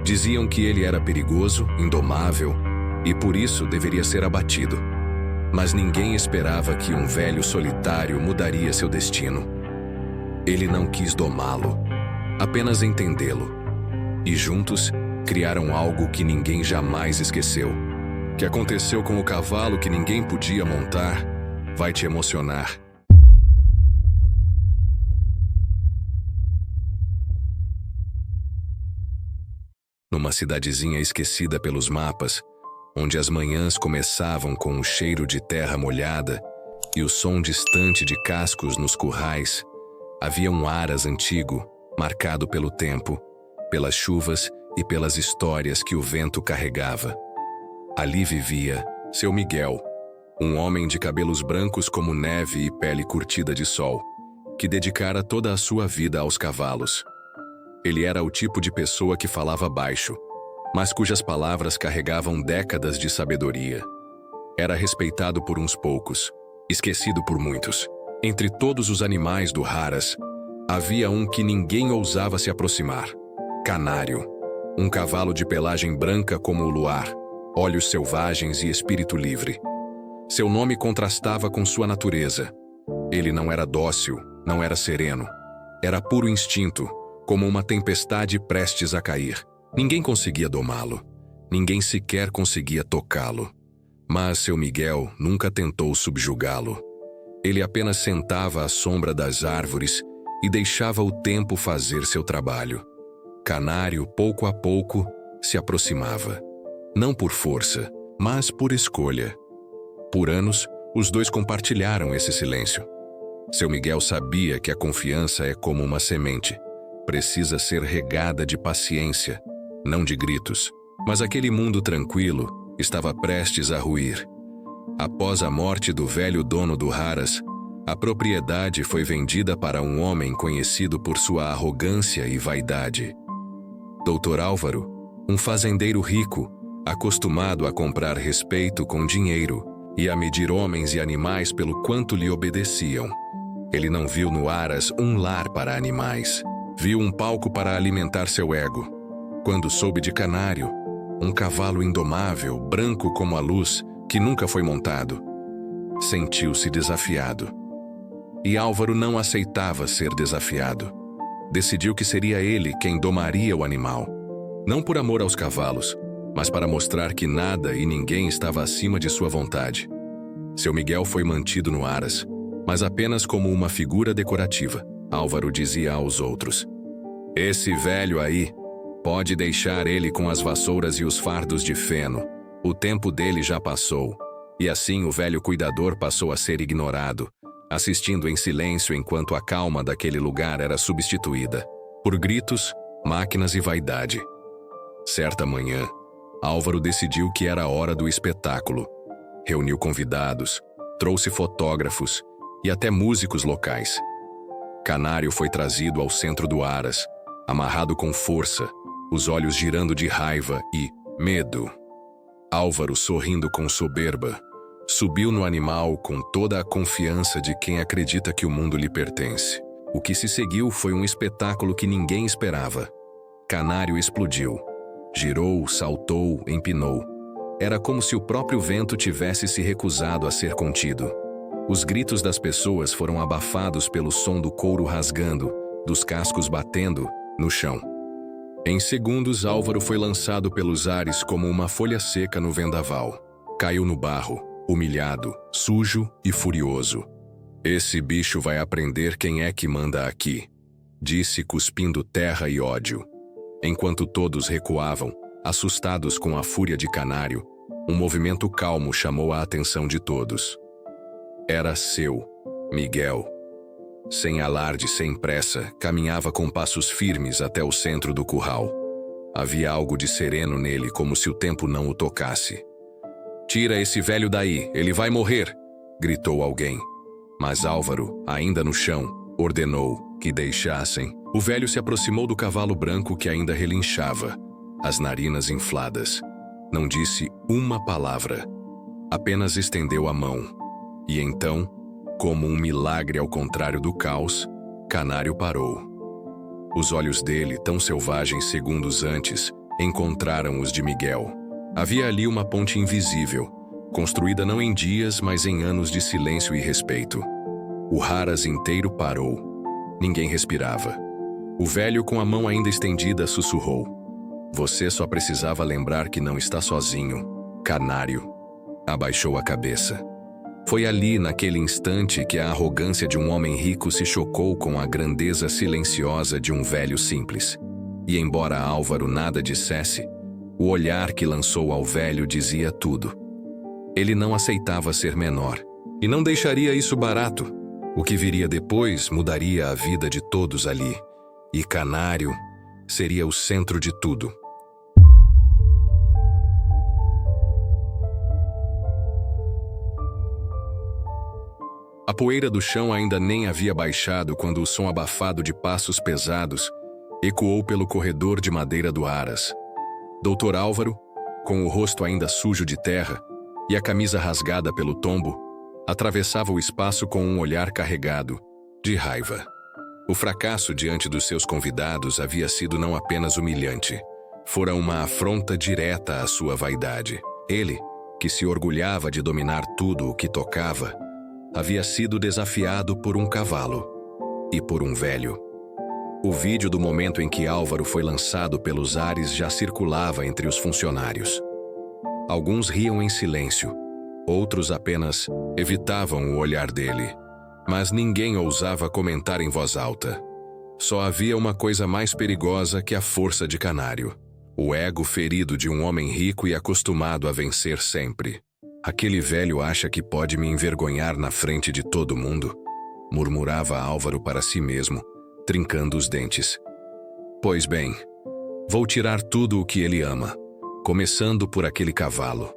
Diziam que ele era perigoso, indomável, e por isso deveria ser abatido. Mas ninguém esperava que um velho solitário mudaria seu destino. Ele não quis domá-lo, apenas entendê-lo. E juntos, criaram algo que ninguém jamais esqueceu. O que aconteceu com o cavalo que ninguém podia montar vai te emocionar. Numa cidadezinha esquecida pelos mapas, onde as manhãs começavam com um cheiro de terra molhada e o som distante de cascos nos currais, havia um aras antigo, marcado pelo tempo, pelas chuvas e pelas histórias que o vento carregava. Ali vivia seu Miguel, um homem de cabelos brancos como neve e pele curtida de sol, que dedicara toda a sua vida aos cavalos. Ele era o tipo de pessoa que falava baixo, mas cujas palavras carregavam décadas de sabedoria. Era respeitado por uns poucos, esquecido por muitos. Entre todos os animais do Haras, havia um que ninguém ousava se aproximar: Canário, um cavalo de pelagem branca como o luar, olhos selvagens e espírito livre. Seu nome contrastava com sua natureza. Ele não era dócil, não era sereno. Era puro instinto, como uma tempestade prestes a cair. Ninguém conseguia domá-lo. Ninguém sequer conseguia tocá-lo. Mas seu Miguel nunca tentou subjugá-lo. Ele apenas sentava à sombra das árvores e deixava o tempo fazer seu trabalho. Canário, pouco a pouco, se aproximava. Não por força, mas por escolha. Por anos, os dois compartilharam esse silêncio. Seu Miguel sabia que a confiança é como uma semente. Precisa ser regada de paciência, não de gritos. Mas aquele mundo tranquilo estava prestes a ruir. Após a morte do velho dono do Haras, a propriedade foi vendida para um homem conhecido por sua arrogância e vaidade. Dr. Álvaro, um fazendeiro rico, acostumado a comprar respeito com dinheiro e a medir homens e animais pelo quanto lhe obedeciam. Ele não viu no Haras um lar para animais. Viu um palco para alimentar seu ego. Quando soube de Canário, um cavalo indomável, branco como a luz, que nunca foi montado, sentiu-se desafiado. E Álvaro não aceitava ser desafiado. Decidiu que seria ele quem domaria o animal. Não por amor aos cavalos, mas para mostrar que nada e ninguém estava acima de sua vontade. Seu Miguel foi mantido no Haras, mas apenas como uma figura decorativa. Álvaro dizia aos outros: "Esse velho aí, pode deixar ele com as vassouras e os fardos de feno. O tempo dele já passou." E assim o velho cuidador passou a ser ignorado, assistindo em silêncio enquanto a calma daquele lugar era substituída por gritos, máquinas e vaidade. Certa manhã, Álvaro decidiu que era a hora do espetáculo. Reuniu convidados, trouxe fotógrafos e até músicos locais. Canário foi trazido ao centro do Haras, amarrado com força, os olhos girando de raiva e medo. Álvaro, sorrindo com soberba, subiu no animal com toda a confiança de quem acredita que o mundo lhe pertence. O que se seguiu foi um espetáculo que ninguém esperava. Canário explodiu. Girou, saltou, empinou. Era como se o próprio vento tivesse se recusado a ser contido. Os gritos das pessoas foram abafados pelo som do couro rasgando, dos cascos batendo no chão. Em segundos, Álvaro foi lançado pelos ares como uma folha seca no vendaval. Caiu no barro, humilhado, sujo e furioso. "Esse bicho vai aprender quem é que manda aqui", disse, cuspindo terra e ódio. Enquanto todos recuavam, assustados com a fúria de Canário, um movimento calmo chamou a atenção de todos. Era seu Miguel. Sem alarde, sem pressa, caminhava com passos firmes até o centro do curral. Havia algo de sereno nele, como se o tempo não o tocasse. "Tira esse velho daí, ele vai morrer!" gritou alguém. Mas Álvaro, ainda no chão, ordenou que deixassem. O velho se aproximou do cavalo branco que ainda relinchava, as narinas infladas. Não disse uma palavra. Apenas estendeu a mão. E então, como um milagre ao contrário do caos, Canário parou. Os olhos dele, tão selvagens segundos antes, encontraram os de Miguel. Havia ali uma ponte invisível, construída não em dias, mas em anos de silêncio e respeito. O Haras inteiro parou. Ninguém respirava. O velho, com a mão ainda estendida, sussurrou: "Você só precisava lembrar que não está sozinho, canário." Abaixou a cabeça. Foi ali, naquele instante, que a arrogância de um homem rico se chocou com a grandeza silenciosa de um velho simples. E embora Álvaro nada dissesse, o olhar que lançou ao velho dizia tudo. Ele não aceitava ser menor, e não deixaria isso barato. O que viria depois mudaria a vida de todos ali, e Canário seria o centro de tudo. A poeira do chão ainda nem havia baixado quando o som abafado de passos pesados ecoou pelo corredor de madeira do Haras. Doutor Álvaro, com o rosto ainda sujo de terra e a camisa rasgada pelo tombo, atravessava o espaço com um olhar carregado de raiva. O fracasso diante dos seus convidados havia sido não apenas humilhante, fora uma afronta direta à sua vaidade. Ele, que se orgulhava de dominar tudo o que tocava, havia sido desafiado por um cavalo e por um velho. O vídeo do momento em que Álvaro foi lançado pelos ares já circulava entre os funcionários. Alguns riam em silêncio, outros apenas evitavam o olhar dele, mas ninguém ousava comentar em voz alta. Só havia uma coisa mais perigosa que a força de Canário: o ego ferido de um homem rico e acostumado a vencer sempre. "Aquele velho acha que pode me envergonhar na frente de todo mundo", murmurava Álvaro para si mesmo, trincando os dentes. "Pois bem, vou tirar tudo o que ele ama, começando por aquele cavalo."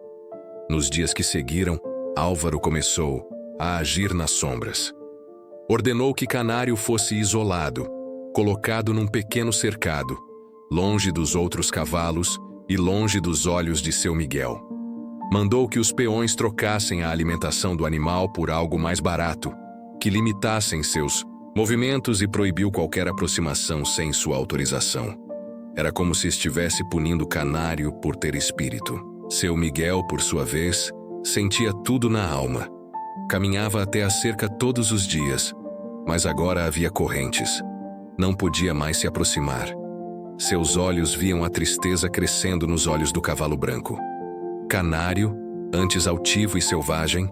Nos dias que seguiram, Álvaro começou a agir nas sombras. Ordenou que Canário fosse isolado, colocado num pequeno cercado, longe dos outros cavalos e longe dos olhos de seu Miguel. Mandou que os peões trocassem a alimentação do animal por algo mais barato, que limitassem seus movimentos e proibiu qualquer aproximação sem sua autorização. Era como se estivesse punindo Canário por ter espírito. Seu Miguel, por sua vez, sentia tudo na alma. Caminhava até a cerca todos os dias, mas agora havia correntes. Não podia mais se aproximar. Seus olhos viam a tristeza crescendo nos olhos do cavalo branco. Canário, antes altivo e selvagem,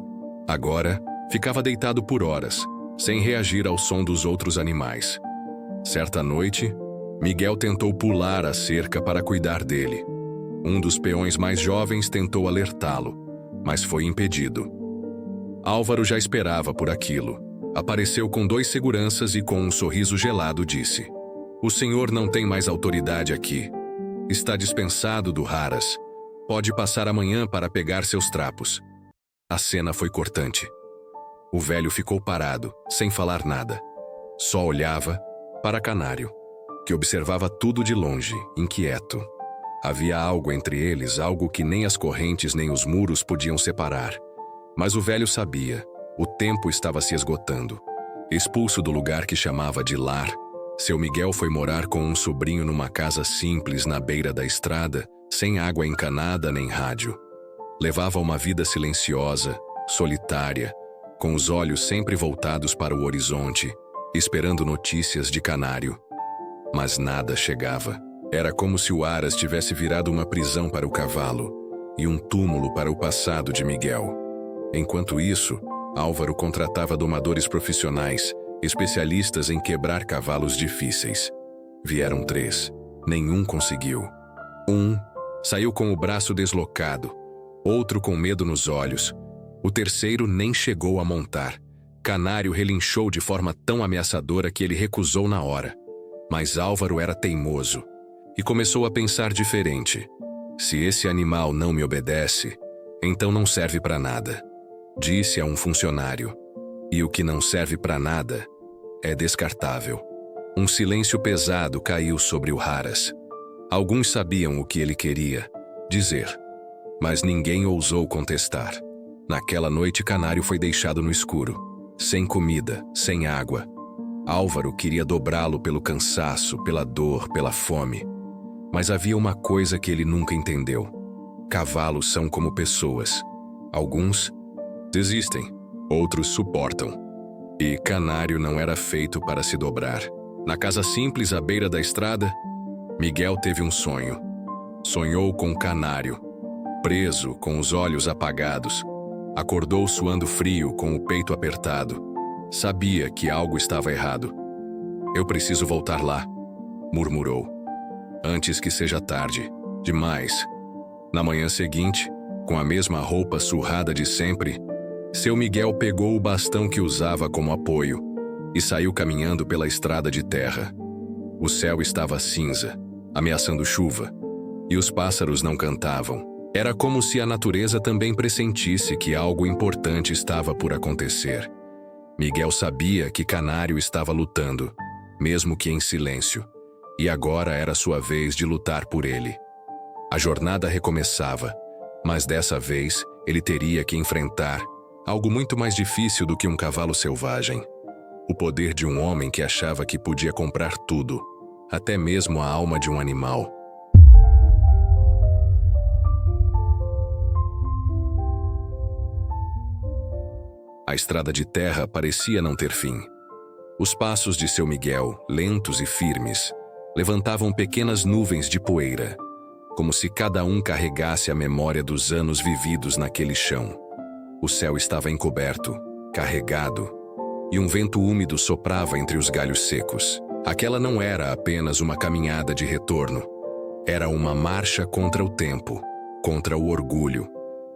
agora ficava deitado por horas, sem reagir ao som dos outros animais. Certa noite, Miguel tentou pular a cerca para cuidar dele. Um dos peões mais jovens tentou alertá-lo, mas foi impedido. Álvaro já esperava por aquilo. Apareceu com 2 seguranças e com um sorriso gelado disse: "O senhor não tem mais autoridade aqui. Está dispensado do Haras. Pode passar amanhã para pegar seus trapos." A cena foi cortante. O velho ficou parado, sem falar nada. Só olhava para Canário, que observava tudo de longe, inquieto. Havia algo entre eles, algo que nem as correntes nem os muros podiam separar. Mas o velho sabia, o tempo estava se esgotando. Expulso do lugar que chamava de lar, seu Miguel foi morar com um sobrinho numa casa simples na beira da estrada, sem água encanada nem rádio. Levava uma vida silenciosa, solitária, com os olhos sempre voltados para o horizonte, esperando notícias de Canário. Mas nada chegava. Era como se o Haras tivesse virado uma prisão para o cavalo e um túmulo para o passado de Miguel. Enquanto isso, Álvaro contratava domadores profissionais, especialistas em quebrar cavalos difíceis. Vieram 3. Nenhum conseguiu. Um saiu com o braço deslocado, outro com medo nos olhos. O terceiro nem chegou a montar. Canário relinchou de forma tão ameaçadora que ele recusou na hora. Mas Álvaro era teimoso e começou a pensar diferente. "Se esse animal não me obedece, então não serve para nada", disse a um funcionário. "E o que não serve para nada é descartável." Um silêncio pesado caiu sobre o Haras. Alguns sabiam o que ele queria dizer, mas ninguém ousou contestar. Naquela noite, Canário foi deixado no escuro, sem comida, sem água. Álvaro queria dobrá-lo pelo cansaço, pela dor, pela fome. Mas havia uma coisa que ele nunca entendeu. Cavalos são como pessoas. Alguns desistem, outros suportam. E Canário não era feito para se dobrar. Na casa simples à beira da estrada, Miguel teve um sonho. Sonhou com Canário, preso, com os olhos apagados. Acordou suando frio, com o peito apertado. Sabia que algo estava errado. "Eu preciso voltar lá", murmurou. "Antes que seja tarde demais." Na manhã seguinte, com a mesma roupa surrada de sempre, seu Miguel pegou o bastão que usava como apoio e saiu caminhando pela estrada de terra. O céu estava cinza, ameaçando chuva, e os pássaros não cantavam. Era como se a natureza também pressentisse que algo importante estava por acontecer. Miguel sabia que Canário estava lutando, mesmo que em silêncio, e agora era sua vez de lutar por ele. A jornada recomeçava, mas dessa vez ele teria que enfrentar algo muito mais difícil do que um cavalo selvagem. O poder de um homem que achava que podia comprar tudo, até mesmo a alma de um animal. A estrada de terra parecia não ter fim. Os passos de seu Miguel, lentos e firmes, levantavam pequenas nuvens de poeira, como se cada um carregasse a memória dos anos vividos naquele chão. O céu estava encoberto, carregado, e um vento úmido soprava entre os galhos secos. Aquela não era apenas uma caminhada de retorno. Era uma marcha contra o tempo, contra o orgulho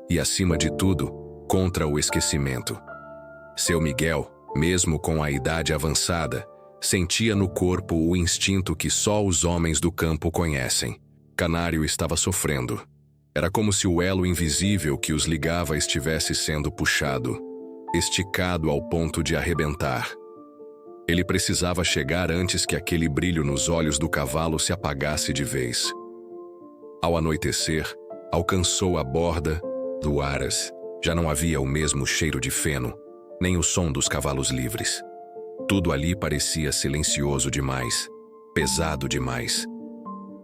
e, acima de tudo, contra o esquecimento. Seu Miguel, mesmo com a idade avançada, sentia no corpo o instinto que só os homens do campo conhecem. Canário estava sofrendo. Era como se o elo invisível que os ligava estivesse sendo puxado, esticado ao ponto de arrebentar. Ele precisava chegar antes que aquele brilho nos olhos do cavalo se apagasse de vez. Ao anoitecer, alcançou a borda do Aras. Já não havia o mesmo cheiro de feno, nem o som dos cavalos livres. Tudo ali parecia silencioso demais, pesado demais.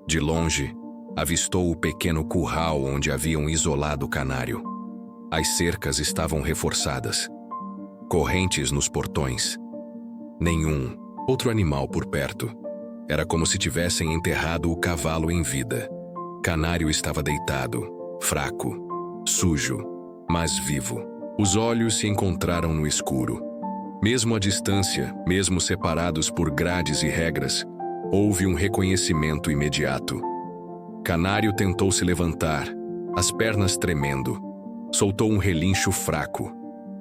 De longe, avistou o pequeno curral onde haviam isolado o Canário. As cercas estavam reforçadas. Correntes nos portões. Nenhum outro animal por perto. Era como se tivessem enterrado o cavalo em vida. Canário estava deitado, fraco, sujo, mas vivo. Os olhos se encontraram no escuro. Mesmo à distância, mesmo separados por grades e regras, houve um reconhecimento imediato. Canário tentou se levantar, as pernas tremendo. Soltou um relincho fraco,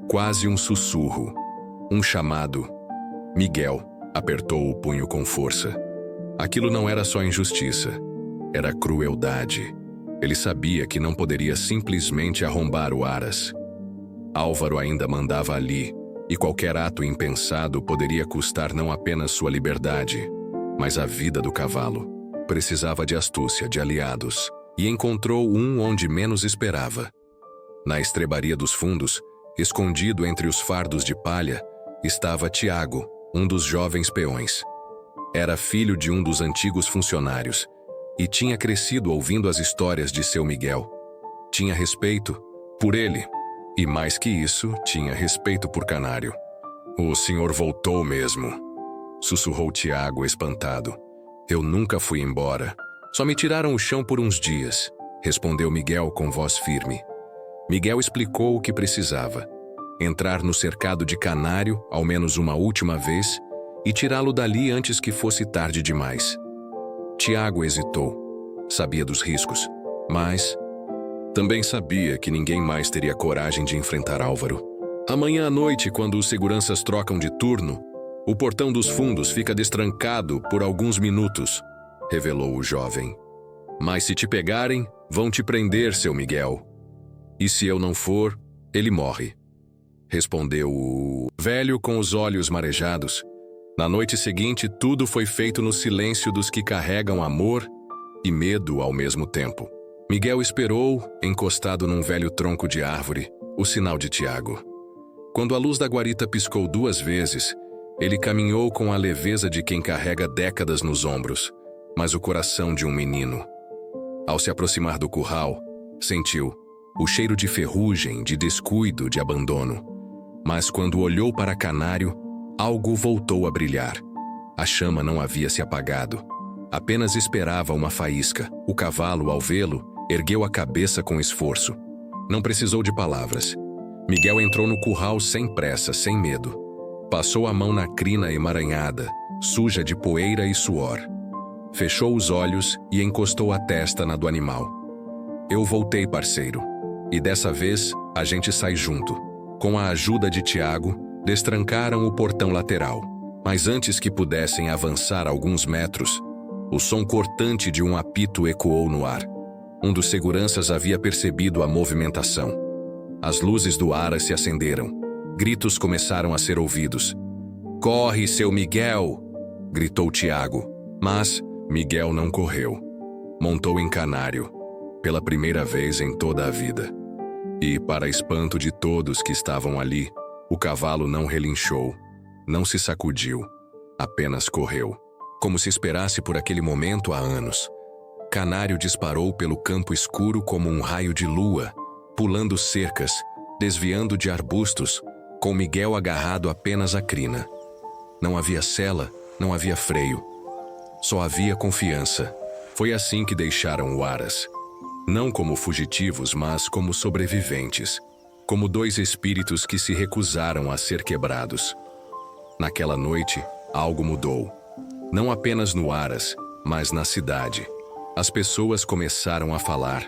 quase um sussurro, um chamado. Miguel apertou o punho com força. Aquilo não era só injustiça, era crueldade. Ele sabia que não poderia simplesmente arrombar o Aras. Álvaro ainda mandava ali, e qualquer ato impensado poderia custar não apenas sua liberdade, mas a vida do cavalo. Precisava de astúcia, de aliados, e encontrou um onde menos esperava. Na estrebaria dos fundos, escondido entre os fardos de palha, estava Tiago, um dos jovens peões. Era filho de um dos antigos funcionários, e tinha crescido ouvindo as histórias de seu Miguel. Tinha respeito por ele. E mais que isso, tinha respeito por Canário. "O senhor voltou mesmo", sussurrou Tiago, espantado. "Eu nunca fui embora. Só me tiraram o chão por uns dias", respondeu Miguel com voz firme. Miguel explicou o que precisava. Entrar no cercado de Canário, ao menos uma última vez, e tirá-lo dali antes que fosse tarde demais. Tiago hesitou. Sabia dos riscos, mas também sabia que ninguém mais teria coragem de enfrentar Álvaro. "Amanhã à noite, quando os seguranças trocam de turno, o portão dos fundos fica destrancado por alguns minutos", revelou o jovem. "Mas se te pegarem, vão te prender, seu Miguel. E se eu não for, ele morre", respondeu o velho com os olhos marejados. Na noite seguinte, tudo foi feito no silêncio dos que carregam amor e medo ao mesmo tempo. Miguel esperou, encostado num velho tronco de árvore, o sinal de Tiago. Quando a luz da guarita piscou 2 vezes, ele caminhou com a leveza de quem carrega décadas nos ombros, mas o coração de um menino. Ao se aproximar do curral, sentiu o cheiro de ferrugem, de descuido, de abandono. Mas quando olhou para Canário, algo voltou a brilhar. A chama não havia se apagado. Apenas esperava uma faísca. O cavalo, ao vê-lo, ergueu a cabeça com esforço. Não precisou de palavras. Miguel entrou no curral sem pressa, sem medo. Passou a mão na crina emaranhada, suja de poeira e suor. Fechou os olhos e encostou a testa na do animal. Eu voltei, parceiro. E dessa vez, a gente sai junto. Com a ajuda de Tiago, destrancaram o portão lateral. Mas antes que pudessem avançar alguns metros, o som cortante de um apito ecoou no ar. Um dos seguranças havia percebido a movimentação. As luzes do Aras se acenderam. Gritos começaram a ser ouvidos. "Corre, seu Miguel!" gritou Tiago. Mas Miguel não correu. Montou em Canário, pela primeira vez em toda a vida. E, para espanto de todos que estavam ali, o cavalo não relinchou, não se sacudiu, apenas correu, como se esperasse por aquele momento há anos. Canário disparou pelo campo escuro como um raio de lua, pulando cercas, desviando de arbustos, com Miguel agarrado apenas à crina. Não havia sela, não havia freio. Só havia confiança. Foi assim que deixaram o Aras. Não como fugitivos, mas como sobreviventes. Como dois espíritos que se recusaram a ser quebrados. Naquela noite, algo mudou. Não apenas no Aras, mas na cidade. As pessoas começaram a falar.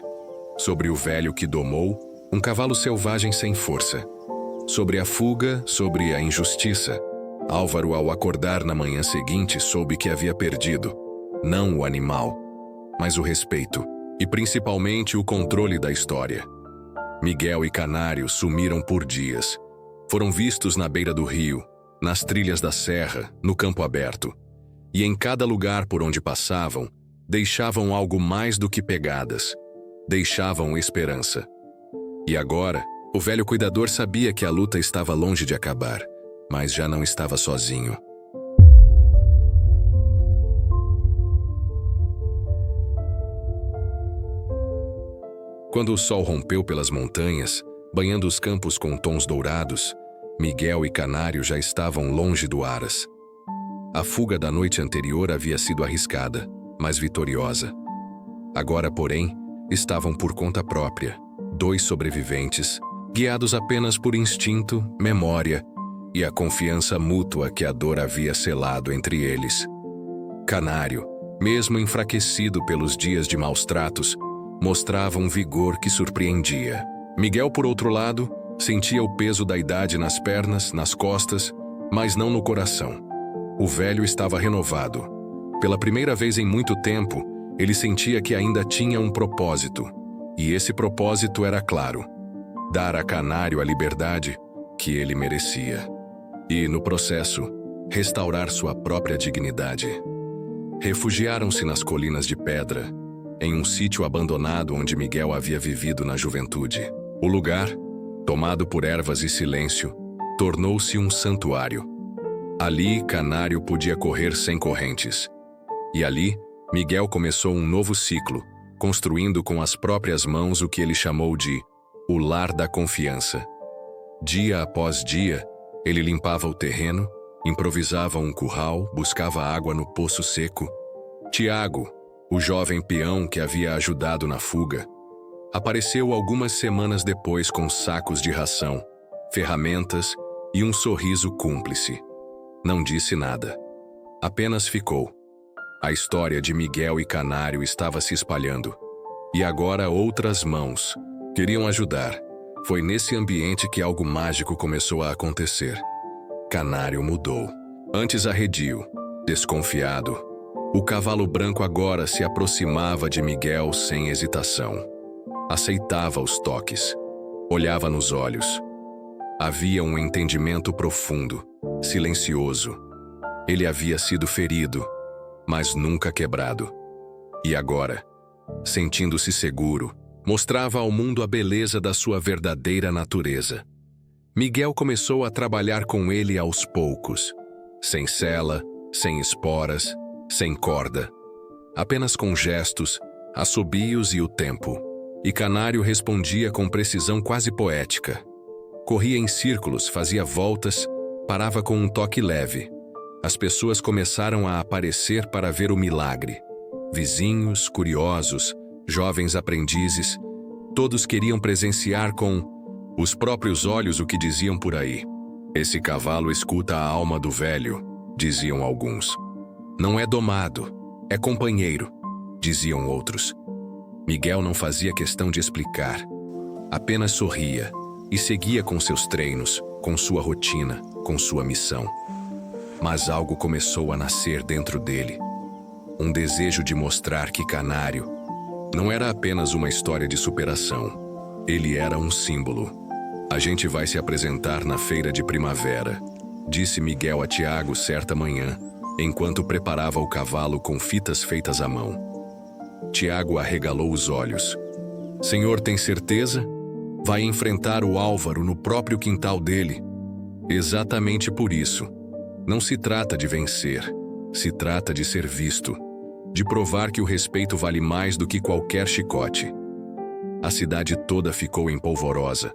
Sobre o velho que domou um cavalo selvagem sem força. Sobre a fuga, sobre a injustiça. Álvaro, ao acordar na manhã seguinte, soube que havia perdido, não o animal, mas o respeito e principalmente o controle da história. Miguel e Canário sumiram por dias. Foram vistos na beira do rio, nas trilhas da serra, no campo aberto. E em cada lugar por onde passavam, deixavam algo mais do que pegadas. Deixavam esperança. E agora, o velho cuidador sabia que a luta estava longe de acabar, mas já não estava sozinho. Quando o sol rompeu pelas montanhas, banhando os campos com tons dourados, Miguel e Canário já estavam longe do Aras. A fuga da noite anterior havia sido arriscada, mas vitoriosa. Agora, porém, estavam por conta própria, dois sobreviventes, guiados apenas por instinto, memória e a confiança mútua que a dor havia selado entre eles. Canário, mesmo enfraquecido pelos dias de maus tratos, mostrava um vigor que surpreendia. Miguel, por outro lado, sentia o peso da idade nas pernas, nas costas, mas não no coração. O velho estava renovado. Pela primeira vez em muito tempo, ele sentia que ainda tinha um propósito. E esse propósito era claro: dar a Canário a liberdade que ele merecia. E, no processo, restaurar sua própria dignidade. Refugiaram-se nas colinas de pedra, em um sítio abandonado onde Miguel havia vivido na juventude. O lugar, tomado por ervas e silêncio, tornou-se um santuário. Ali, Canário podia correr sem correntes. E ali, Miguel começou um novo ciclo, construindo com as próprias mãos o que ele chamou de o lar da confiança. Dia após dia, ele limpava o terreno, improvisava um curral, buscava água no poço seco. Tiago, o jovem peão que havia ajudado na fuga, apareceu algumas semanas depois com sacos de ração, ferramentas e um sorriso cúmplice. Não disse nada. Apenas ficou. A história de Miguel e Canário estava se espalhando. E agora outras mãos queriam ajudar. Foi nesse ambiente que algo mágico começou a acontecer. Canário mudou. Antes arredio, desconfiado, o cavalo branco agora se aproximava de Miguel sem hesitação. Aceitava os toques. Olhava nos olhos. Havia um entendimento profundo, silencioso. Ele havia sido ferido, mas nunca quebrado. E agora, sentindo-se seguro, mostrava ao mundo a beleza da sua verdadeira natureza. Miguel começou a trabalhar com ele aos poucos, sem sela, sem esporas, sem corda. apenas com gestos, assobios e o tempo. E Canário respondia com precisão quase poética. Corria em círculos, fazia voltas, parava com um toque leve. As pessoas começaram a aparecer para ver o milagre. Vizinhos, curiosos, jovens aprendizes, todos queriam presenciar com os próprios olhos o que diziam por aí. Esse cavalo escuta a alma do velho, diziam alguns. Não é domado, é companheiro, diziam outros. Miguel não fazia questão de explicar. Apenas sorria e seguia com seus treinos, com sua rotina, com sua missão. Mas algo começou a nascer dentro dele. Um desejo de mostrar que Canário não era apenas uma história de superação. Ele era um símbolo. A gente vai se apresentar na feira de primavera, disse Miguel a Tiago certa manhã, enquanto preparava o cavalo com fitas feitas à mão. Tiago arregalou os olhos. Senhor, tem certeza? Vai enfrentar o Álvaro no próprio quintal dele. Exatamente por isso. Não se trata de vencer, se trata de ser visto, de provar que o respeito vale mais do que qualquer chicote. A cidade toda ficou em polvorosa.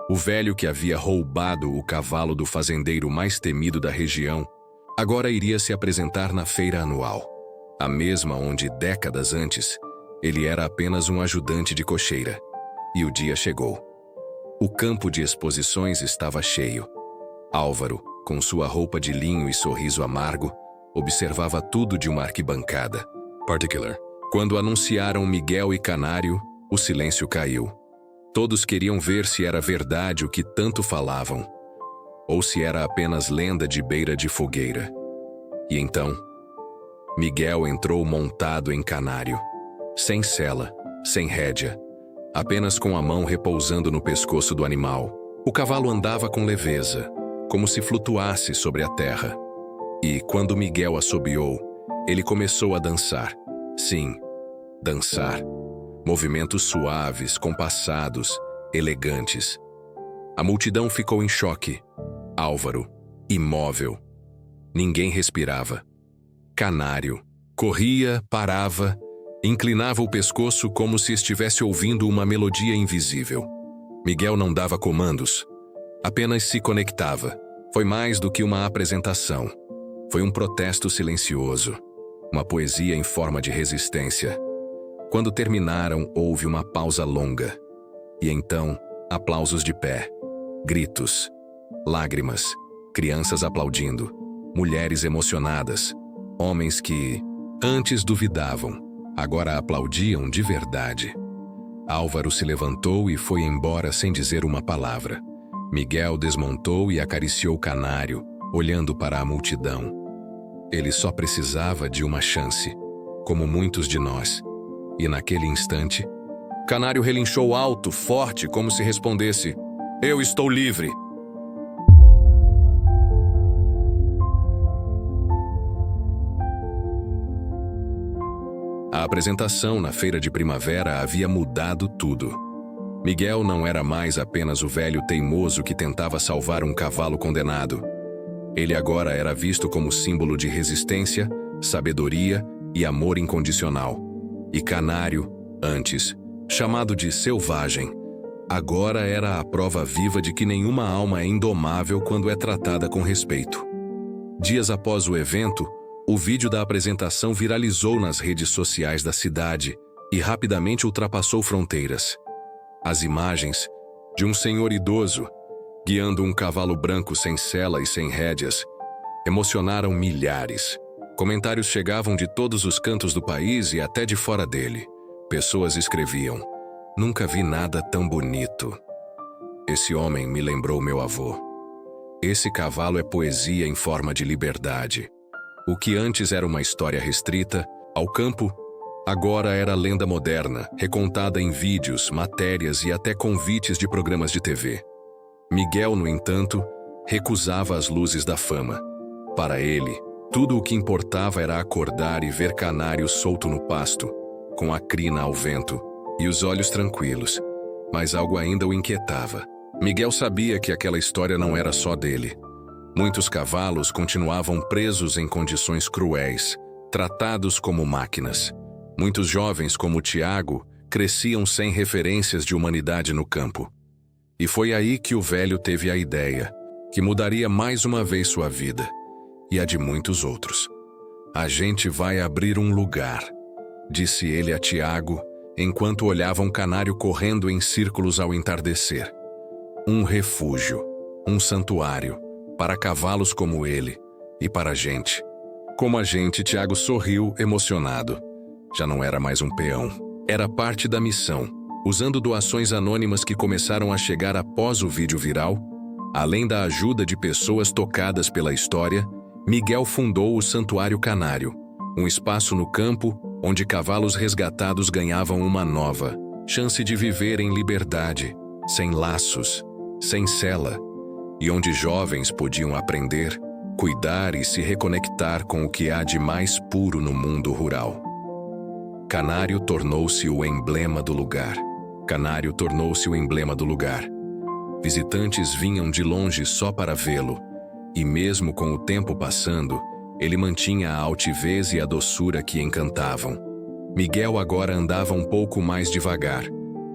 O velho que havia roubado o cavalo do fazendeiro mais temido da região, agora iria se apresentar na feira anual, a mesma onde, décadas antes, ele era apenas um ajudante de cocheira. E o dia chegou. O campo de exposições estava cheio. Álvaro, com sua roupa de linho e sorriso amargo, observava tudo de uma arquibancada. Particular. Quando anunciaram Miguel e Canário, o silêncio caiu. Todos queriam ver se era verdade o que tanto falavam, ou se era apenas lenda de beira de fogueira. E então, Miguel entrou montado em Canário, sem sela, sem rédea, apenas com a mão repousando no pescoço do animal. O cavalo andava com leveza, como se flutuasse sobre a terra. E, quando Miguel assobiou, ele começou a dançar. Sim, dançar. Movimentos suaves, compassados, elegantes. A multidão ficou em choque. Álvaro, imóvel. Ninguém respirava. Canário, corria, parava, inclinava o pescoço como se estivesse ouvindo uma melodia invisível. Miguel não dava comandos, apenas se conectava. Foi mais do que uma apresentação. Foi um protesto silencioso, uma poesia em forma de resistência. Quando terminaram, houve uma pausa longa. E então, aplausos de pé, gritos, lágrimas, crianças aplaudindo, mulheres emocionadas, homens que, antes duvidavam, agora aplaudiam de verdade. Álvaro se levantou e foi embora sem dizer uma palavra. Miguel desmontou e acariciou Canário, olhando para a multidão. Ele só precisava de uma chance, como muitos de nós. E naquele instante, Canário relinchou alto, forte, como se respondesse: "Eu estou livre." A apresentação na feira de primavera havia mudado tudo. Miguel não era mais apenas o velho teimoso que tentava salvar um cavalo condenado. Ele agora era visto como símbolo de resistência, sabedoria e amor incondicional. E Canário, antes chamado de selvagem, agora era a prova viva de que nenhuma alma é indomável quando é tratada com respeito. Dias após o evento, o vídeo da apresentação viralizou nas redes sociais da cidade e rapidamente ultrapassou fronteiras. As imagens de um senhor idoso guiando um cavalo branco sem sela e sem rédeas emocionaram milhares. Comentários chegavam de todos os cantos do país e até de fora dele. Pessoas escreviam: "Nunca vi nada tão bonito. Esse homem me lembrou meu avô. Esse cavalo é poesia em forma de liberdade. O que antes era uma história restrita ao campo, agora era lenda moderna, recontada em vídeos, matérias e até convites de programas de TV." Miguel, no entanto, recusava as luzes da fama. Para ele, tudo o que importava era acordar e ver Canário solto no pasto, com a crina ao vento e os olhos tranquilos. Mas algo ainda o inquietava. Miguel sabia que aquela história não era só dele. Muitos cavalos continuavam presos em condições cruéis, tratados como máquinas. Muitos jovens como Tiago cresciam sem referências de humanidade no campo. E foi aí que o velho teve a ideia, que mudaria mais uma vez sua vida, e a de muitos outros. A gente vai abrir um lugar, disse ele a Tiago, enquanto olhava um canário correndo em círculos ao entardecer. Um refúgio, um santuário, para cavalos como ele, e para a gente. Como a gente, Tiago sorriu, emocionado. Já não era mais um peão. Era parte da missão. Usando doações anônimas que começaram a chegar após o vídeo viral, além da ajuda de pessoas tocadas pela história, Miguel fundou o Santuário Canário, um espaço no campo onde cavalos resgatados ganhavam uma nova chance de viver em liberdade, sem laços, sem sela, e onde jovens podiam aprender, cuidar e se reconectar com o que há de mais puro no mundo rural. Canário tornou-se o emblema do lugar. Canário tornou-se o emblema do lugar. Visitantes vinham de longe só para vê-lo, e mesmo com o tempo passando, ele mantinha a altivez e a doçura que encantavam. Miguel agora andava um pouco mais devagar,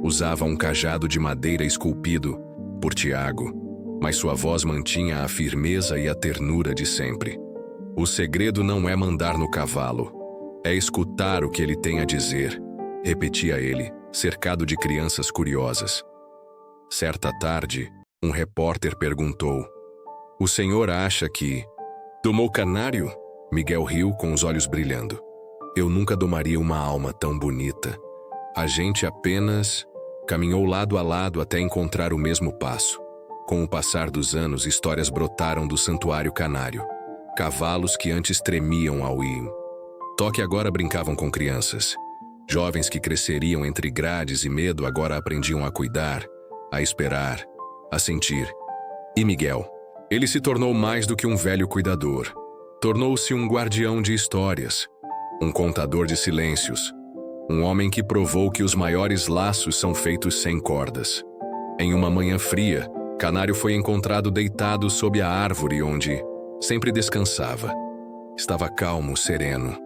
usava um cajado de madeira esculpido por Tiago, mas sua voz mantinha a firmeza e a ternura de sempre. O segredo não é mandar no cavalo, é escutar o que ele tem a dizer, repetia ele, cercado de crianças curiosas. Certa tarde, um repórter perguntou: "O senhor acha que domou canário?" Miguel riu com os olhos brilhando. "Eu nunca domaria uma alma tão bonita. A gente apenas caminhou lado a lado até encontrar o mesmo passo. Com o passar dos anos, histórias brotaram do Santuário Canário. Cavalos que antes tremiam ao ir. Toque agora brincavam com crianças. Jovens que cresceriam entre grades e medo agora aprendiam a cuidar, a esperar, a sentir. E Miguel? Ele se tornou mais do que um velho cuidador. Tornou-se um guardião de histórias, um contador de silêncios, um homem que provou que os maiores laços são feitos sem cordas. Em uma manhã fria, Canário foi encontrado deitado sob a árvore onde sempre descansava. Estava calmo, sereno.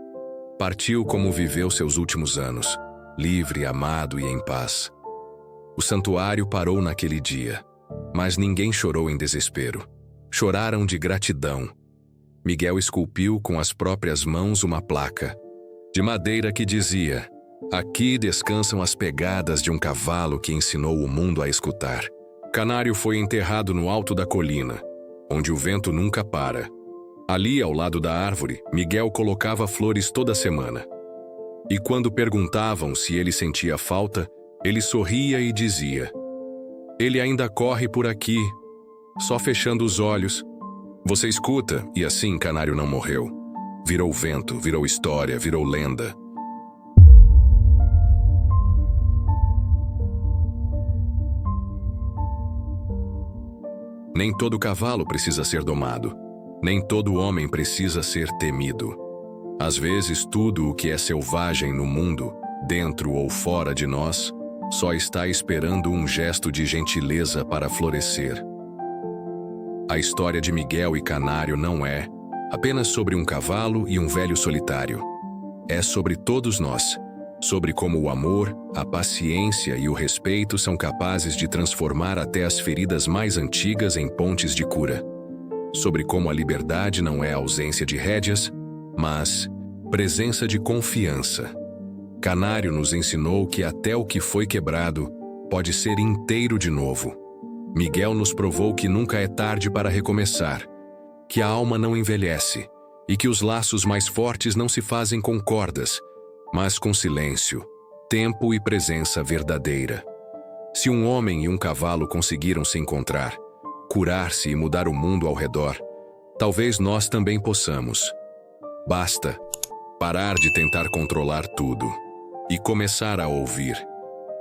Partiu como viveu seus últimos anos, livre, amado e em paz. O santuário parou naquele dia, mas ninguém chorou em desespero. Choraram de gratidão. Miguel esculpiu com as próprias mãos uma placa de madeira que dizia: "Aqui descansam as pegadas de um cavalo que ensinou o mundo a escutar." Canário foi enterrado no alto da colina, onde o vento nunca para. Ali, ao lado da árvore, Miguel colocava flores toda semana. E quando perguntavam se ele sentia falta, ele sorria e dizia: "Ele ainda corre por aqui, só fechando os olhos." Você escuta, e assim Canário não morreu. Virou vento, virou história, virou lenda. Nem todo cavalo precisa ser domado. Nem todo homem precisa ser temido. Às vezes, tudo o que é selvagem no mundo, dentro ou fora de nós, só está esperando um gesto de gentileza para florescer. A história de Miguel e Canário não é apenas sobre um cavalo e um velho solitário. É sobre todos nós, sobre como o amor, a paciência e o respeito são capazes de transformar até as feridas mais antigas em pontes de cura. Sobre como a liberdade não é ausência de rédeas, mas presença de confiança. Canário nos ensinou que até o que foi quebrado pode ser inteiro de novo. Miguel nos provou que nunca é tarde para recomeçar, que a alma não envelhece e que os laços mais fortes não se fazem com cordas, mas com silêncio, tempo e presença verdadeira. Se um homem e um cavalo conseguiram se encontrar, curar-se e mudar o mundo ao redor, talvez nós também possamos. Basta parar de tentar controlar tudo e começar a ouvir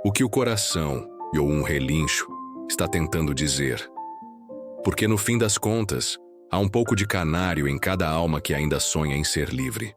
o que o coração ou um relincho está tentando dizer. Porque no fim das contas, há um pouco de canário em cada alma que ainda sonha em ser livre.